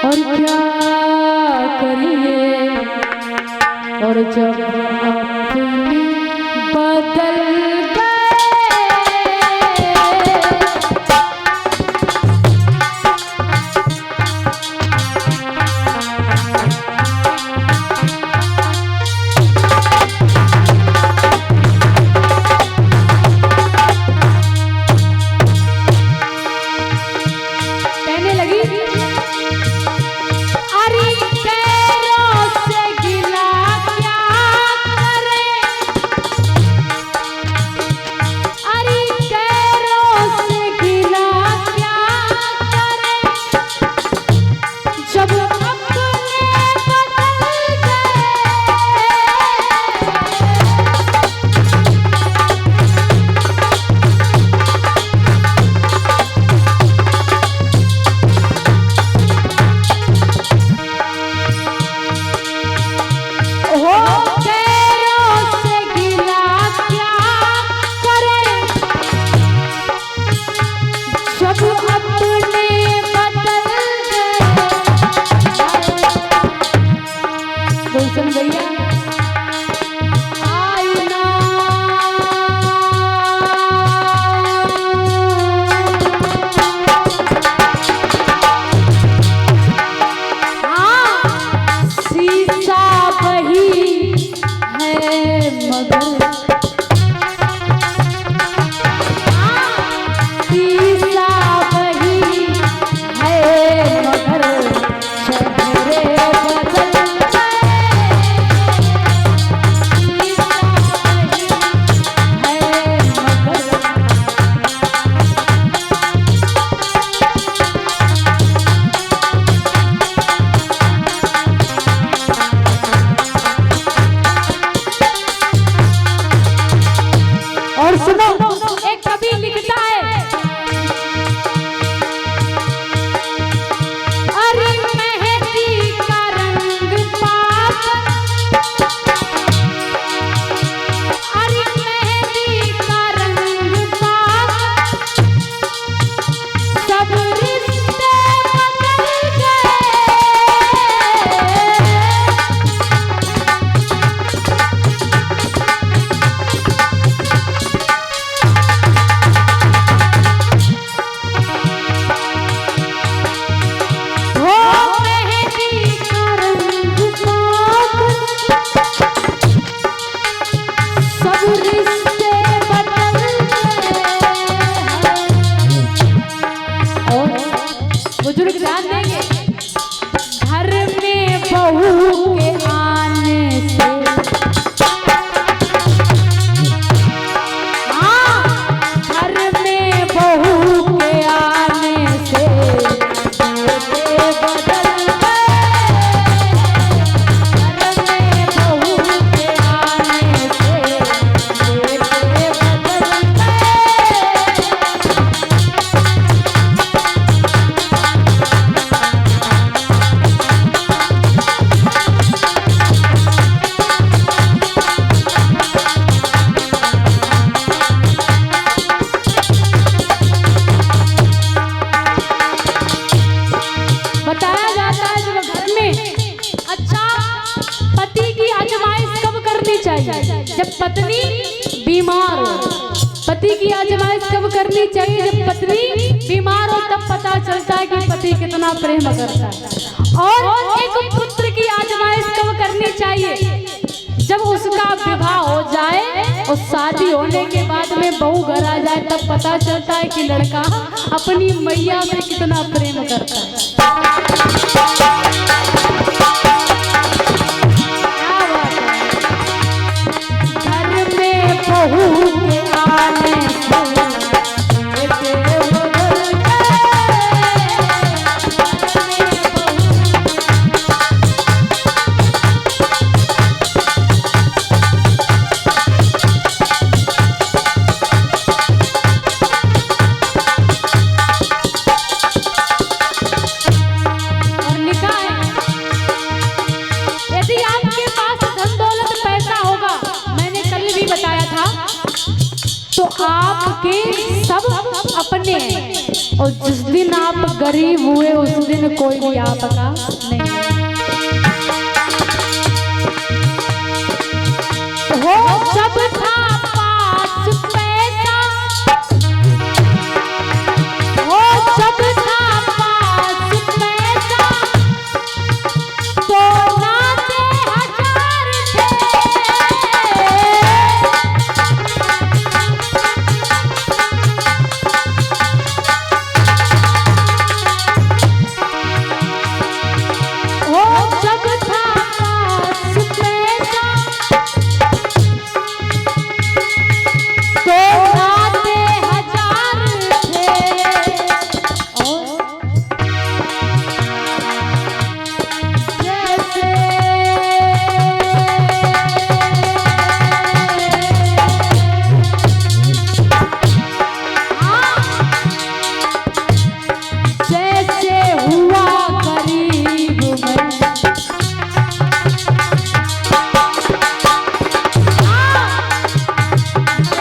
और क्या करिए और जब अपनी बदल जब पत्नी बीमार हो। पति की आजमाइश कब करनी चाहिए? जब पत्नी बीमार हो, तब पता चलता है कि पति कितना प्रेम करता है। और एक पुत्र की आजमाइश कब करनी चाहिए? जब उसका विवाह हो जाए और शादी होने के बाद में बहू घर आ जाए, तब पता चलता है कि लड़का अपनी मैया से कितना प्रेम करता है। तो आपके सब अपने हैं। और जिस दिन आप गरीब हुए उस दिन कोई भी आपका नहीं हो। जब था पास पैसा, हो जब था पास पैसा, तो नाते हजार थे। हो जब था पास पैसा, तो नाते हजार थे। और जैसे जैसे हुआ गरीब मैं,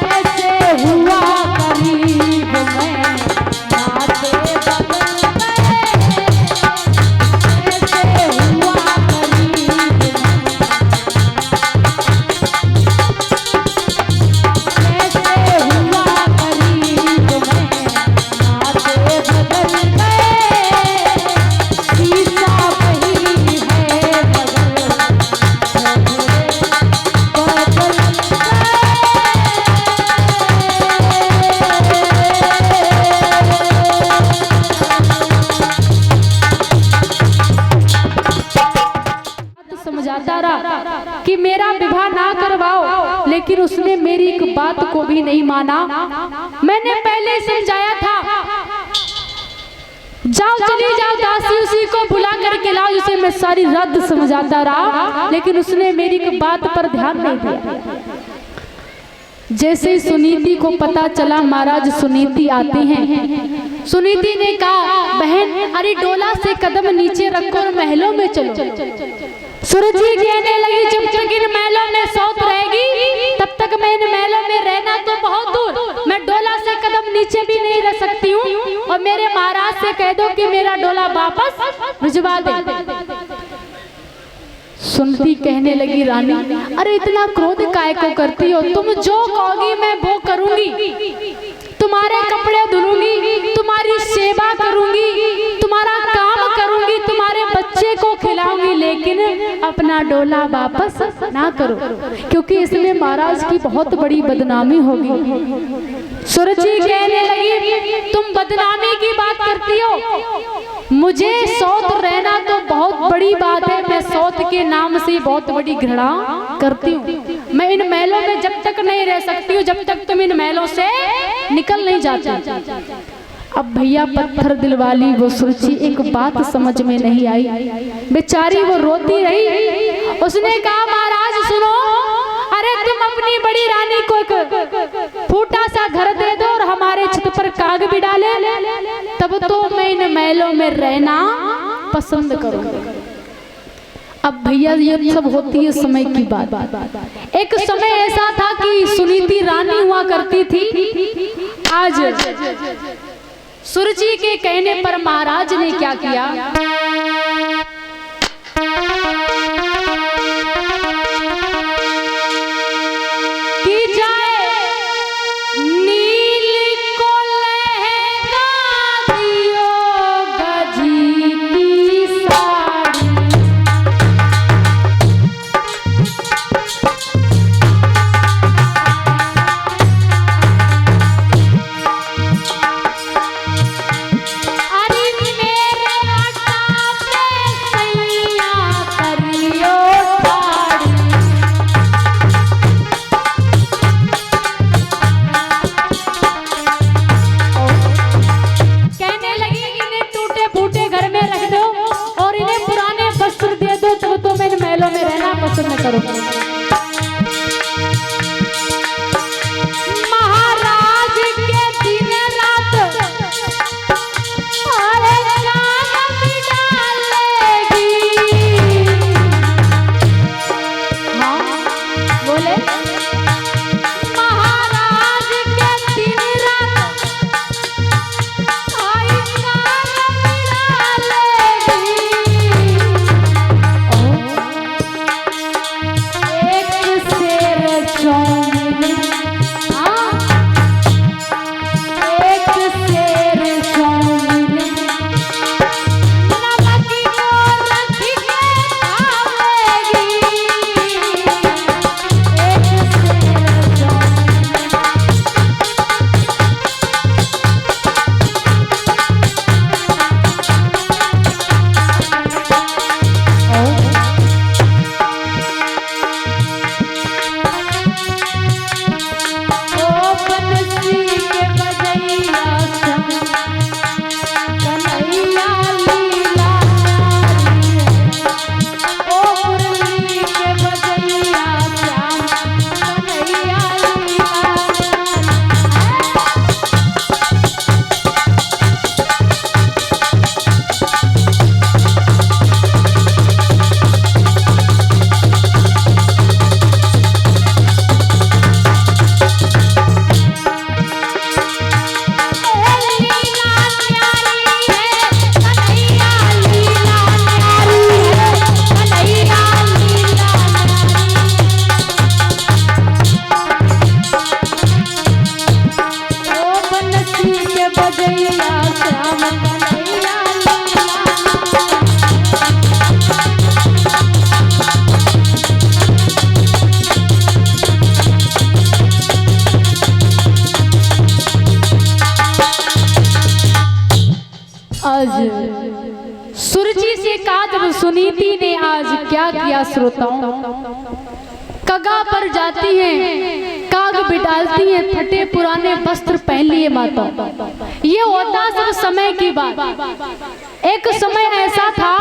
जैसे हुआ गरीब मैं, नाते बदल गए। जैसे हुआ गरीब मैं, जैसे हुआ गरीब मैं, नाते बदल गए। शीशा वही है मगर बदल समझाता रहा कि मेरा विवाह ना करवाओ, लेकिन उसने मेरी एक बात को भी नहीं माना। मैंने पहले समझाया था, जाओ चली जाओ दासी उसी को बुला करके लाओ, जिसे मैं सारी रात समझाता रहा, लेकिन उसने मेरी एक बात पर ध्यान नहीं दिया। जैसे ही सुनीति को पता चला महाराज सुनीति आती हैं, सुनीति ने कहा बहन अरे डोला से कदम नीचे रखो और महलों में चलो। सुरजी कहने लगी जब तक इन महलों में सौत रहेगी तब तक मैं इन महलों में रहना तो बहुत दूर, मैं डोला से कदम नीचे भी नहीं रह सकती हूँ। और मेरे महाराज से कह दो कि मेरा डोला वापस भिजवा दे। सुनती कहने लगी रानी अरे इतना क्रोध काहे को करती हो, तुम जो कहोगी मैं वो करूंगी, तुम्हारे कपड़े धुलूंगी, तुम्हारी सेवा करूंगी, तुम्हारा काम करूंगी, तुम्हारे बच्चे को खिलाऊंगी, लेकिन अपना डोला वापस ना करो, क्योंकि इसमें महाराज की बहुत बड़ी बदनामी होगी। सुरजी कहने लगी तुम बदनामी की बात करती हो, मुझे सौत रहना तो बहुत बड़ी बात है, मैं सौत के नाम से बहुत बड़ी घृणा करती हूँ। मैं इन महलों में जब तक नहीं रह सकती हूँ जब तक तुम इन महलों से निकल नहीं जाती। अब भैया पत्थर दिल वाली वो सुरजी एक बात समझ में नहीं आई, बेचारी वो रोती रही। उसने कहा महाराज सुनो, अरे तुम अपनी बड़ी रानी को एक फूटा सा घर दे दो और हमारे छत पर काग भी डाले, तब तो मैं इन महलों में रहना पसंद करूंगा। अब भैया ये सब होती है समय की बात। एक समय ऐसा था कि सुनीति रानी हुआ करती थी। आज सुरजी के कहने पर महाराज ने क्या किया, कि जाए नील को लहंगा दियो गजी की साड़ी, अरे मेरे आटा पे सैया करियो साड़ी। कहने लगी इन्हें टूटे फूटे घर में रख दो और इन्हें पुराने वस्त्र दे दो, तब तो मैं इन महलों में रहना पसंद करूंगा। महाराज के दिन रात अरे जान भी डालेगी। हाँ बोले महाराज के दिन रात आई के बजैया श्याम कन्हैया आज सुरुचि से कहा जब सुनीति ने आज क्या किया श्रोताओं, कगा पर जाती हैं, काग बिडालती हैं, फटे पुराने वस्त्र पहन लिए माता। ये होता सब समय की बात। एक समय ऐसा था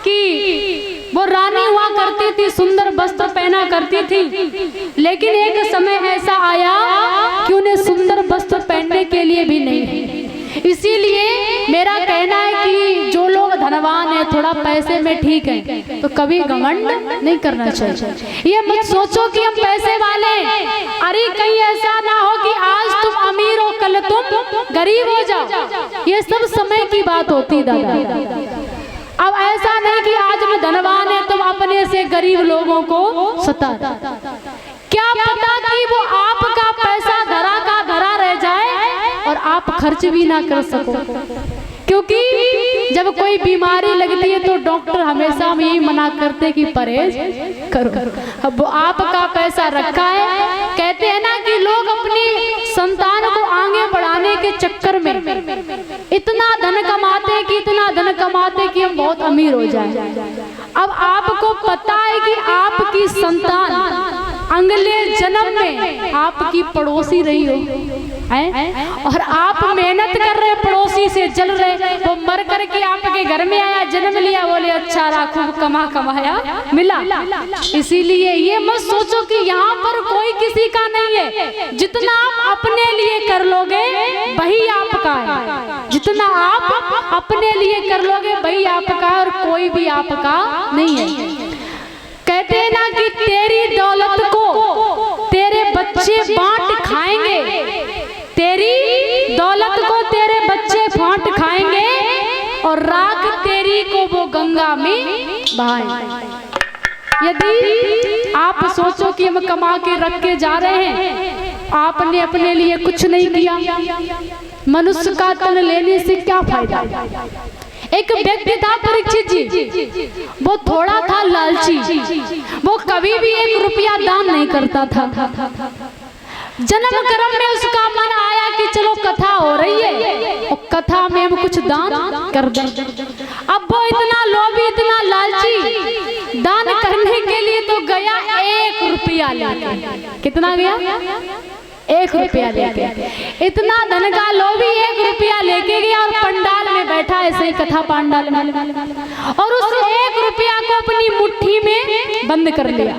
कि वो रानी हुआ करती थी, सुंदर वस्त्र पहना करती थी, लेकिन एक समय ऐसा आया कि उन्हें सुंदर वस्त्र पहनने के लिए भी नहीं है। इसीलिए मेरा कहना है कि जो लोग धनवान है, थोड़ा पैसे में ठीक है, तो कभी घमंड नहीं करना चाहिए। ये मत सोचो कि हम पैसे वाले, अरे कहीं ऐसा ना हो कि आज तुम अमीर हो कल तुम गरीब हो जाओ। ये सब समय की बात होती दादा। अब ऐसा नहीं कि आज मैं धनवान है तुम अपने से गरीब लोगों को सता। क्या पता कि वो आपका पैसा धरा का धरा रह जाए और आप खर्च भी ना कर सको, क्योंकि जब कोई बीमारी लगती है तो डॉक्टर हमेशा हम यही मना करते कि परहेज करो। अब वो आपका पैसा रखा है, कहते हैं ना कि लोग अपनी संतान को आगे बढ़ाने के चक्कर में इतना धन कमाते कि इतना धन कमाते कि हम बहुत अमीर हो जाएं। अब आपको पता है कि आपकी संतान अगले जन्म में आपकी पड़ोसी रही हो और आप मेहनत कर रहे, पड़ोसी से जल रहे, वो मर करके आपके घर में आया, जन्म लिया, बोले अच्छा रहा, खूब कमाया मिला। इसीलिए ये मत सोचो कि यहाँ पर कोई किसी का नहीं है। जितना आप अपने लिए कर लोगे वही आपका है, जितना आप अपने लिए कर लोगे वही आपका है, और कोई भी आपका नहीं है। कहते हैं ना कि तेरी दौलत को तेरे बच्चे बांट खाएंगे, तेरी दौलत को तेरे बच्चे बांट खाएंगे, और राख तेरी को वो गंगा में बहाएंगे। यदि आप सोचो कि हम कमा के रख के जा रहे हैं, आपने अपने लिए कुछ नहीं किया, मनुष्य का तन लेने से क्या फायदा। एक व्यक्ति था परीक्षित जी, वो थोड़ा था लालची, वो कभी भी 1 रुपया दान नहीं करता था। जन्म कर्म में उसका मन आया कि चलो कथा हो रही है और कथा में हम कुछ दान कर दें। अब वो इतना लोभी, इतना लालची, दान करने के लिए तो गया 1 रुपया लेके। कितना गया? 1 रुपया लेके। इतना धन का लोभी 1 रुपया लेके गया और पंडाल में बैठा, ऐसे ही कथा पंडाल में, और उस 1 रुपया को अपनी मुट्ठी में बंद कर लिया।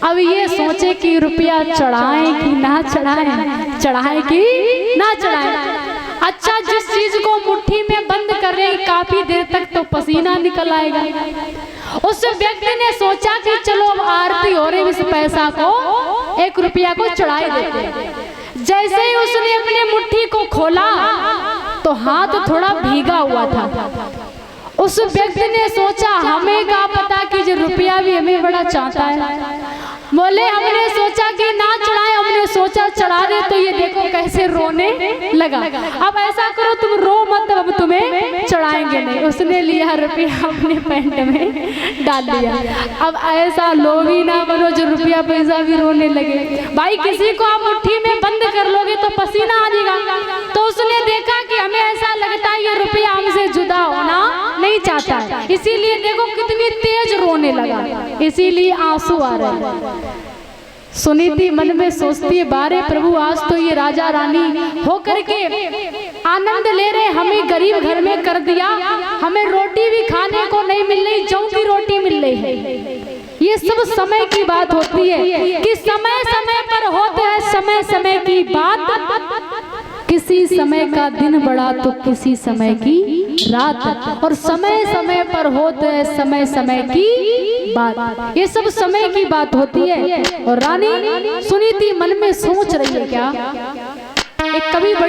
अब ये सोचे कि रुपया चढ़ाएं कि ना चढ़ाएं, चढ़ाएं कि ना चढ़ाएं। अच्छा, जिस चीज को मुट्ठी में बंद कर रहे काफी देर तक तो पसीना निकल आएगा। उस व्यक्ति ने सोचा कि चलो अब आरती हो रही, इस पैसा को 1 रुपया को चढ़ाई देते। जैसे ही उसने अपने मुट्ठी को खोला तो हाथ थोड़ा भीगा हुआ था। उस व्यक्ति ने सोचा हमें क्या पता कि जो रुपया भी हमें बड़ा चाहता है। बोले हमने सोचा कि ना चढ़ाए, हमने सोचा चढ़ा दे, तो ये देखो कैसे रोने लगा। अब ऐसा करो तुम रो मत, अब तुम्हें चढ़ाएंगे नहीं। उसने लिया रुपया अपने पैंट में डाल दिया। अब ऐसा लोभी ना बनो जो रुपया पैसा भी रोने लगे। भाई किसी को आप मुट्ठी में बंद कर लोगे तो पसीना आ जाएगा। तो उसने देखा कि हमें ऐसा लगता है ये रुपया हमसे जुदा होना नहीं चाहता है, इसीलिए देखो कितनी तेज रोने लगा, इसीलिए आंसू आ रहे हैं। सुनीति मन में सोचती है, बारे प्रभु आज तो ये राजा रानी होकर के आनंद ले रहे, हमें गरीब घर में कर दिया, हमें रोटी भी खाने को नहीं मिल रही, जौ की रोटी मिल रही है। ये सब समय की बात होती है कि समय समय पर होते हैं समय समय की बात। किसी समय का दिन बड़ा तो किसी समय की रात, और समय समय पर होते हैं समय समय की बात। ये सब समय की बात होती है। और रानी सुनीति मन में सोच रही है क्या, एक कवि बड़ी